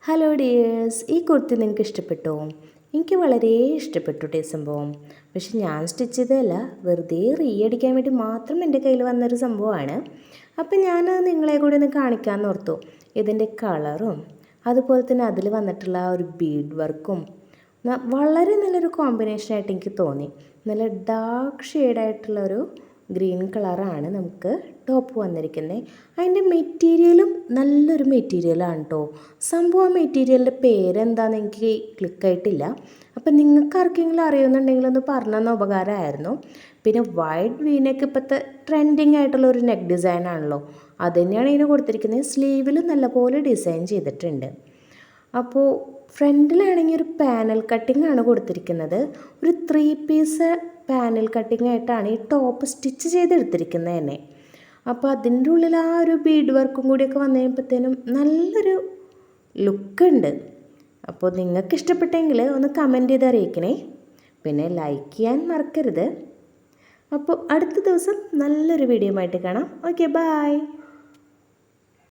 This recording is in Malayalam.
ഹലോ ഡിയേഴ്സ്, ഈ കുർത്തി നിങ്ങൾക്ക് ഇഷ്ടപ്പെട്ടോ? എനിക്ക് വളരെ ഇഷ്ടപ്പെട്ടു സംഭവം. പക്ഷെ ഞാൻ സ്റ്റിച്ച് ചെയ്തതല്ല, വെറുതെ അടിക്കാൻ വേണ്ടി മാത്രം എൻ്റെ കയ്യിൽ വന്നൊരു സംഭവമാണ്. അപ്പം ഞാൻ നിങ്ങളെ കൂടി ഒന്ന് കാണിക്കാമെന്ന് ഓർത്തു. ഇതിൻ്റെ കളറും അതുപോലെ തന്നെ അതിൽ വന്നിട്ടുള്ള ആ ഒരു ബീഡ് വർക്കും വളരെ നല്ലൊരു കോമ്പിനേഷനായിട്ട് എനിക്ക് തോന്നി. നല്ല ഡാർക്ക് ഷെയ്ഡായിട്ടുള്ളൊരു ഗ്രീൻ കളറാണ് നമുക്ക് ടോപ്പ് വന്നിരിക്കുന്നത്. അതിൻ്റെ മെറ്റീരിയലും നല്ലൊരു മെറ്റീരിയലാണ് കേട്ടോ. സംഭവം മെറ്റീരിയലിൻ്റെ പേരെന്താണെന്ന് എനിക്ക് ക്ലിക്കായിട്ടില്ല. അപ്പം നിങ്ങൾക്ക് ആർക്കെങ്കിലും അറിയുന്നുണ്ടെങ്കിൽ ഒന്ന് പറഞ്ഞു തന്ന ഉപകാരമായിരുന്നു. പിന്നെ വൈഡ് വീനൊക്കെ ഇപ്പോഴത്തെ ട്രെൻഡിങ് ആയിട്ടുള്ള ഒരു നെക്ക് ഡിസൈൻ ആണല്ലോ, അത് തന്നെയാണ് ഇതിന് കൊടുത്തിരിക്കുന്നത്. സ്ലീവിൽ നല്ലപോലെ ഡിസൈൻ ചെയ്തിട്ടുണ്ട്. അപ്പോൾ ഫ്രണ്ടിലാണെങ്കിൽ ഒരു പാനൽ കട്ടിംഗ് ആണ് കൊടുത്തിരിക്കുന്നത്. ഒരു 3 പീസ് പാനൽ കട്ടിംഗ് ആയിട്ടാണ് ഈ ടോപ്പ് സ്റ്റിച്ച് ചെയ്തെടുത്തിരിക്കുന്നത് തന്നെ. അപ്പോൾ അതിൻ്റെ ഉള്ളിൽ ആ ഒരു ബീഡ് വർക്കും കൂടിയൊക്കെ വന്നു കഴിയുമ്പോഴത്തേനും നല്ലൊരു ലുക്കുണ്ട്. അപ്പോൾ നിങ്ങൾക്ക് ഇഷ്ടപ്പെട്ടെങ്കിൽ ഒന്ന് കമൻറ്റ് ചെയ്ത് അറിയിക്കണേ. പിന്നെ ലൈക്ക് ചെയ്യാൻ മറക്കരുത്. അപ്പോൾ അടുത്ത ദിവസം നല്ലൊരു വീഡിയോ ആയിട്ട് കാണാം. Okay, by.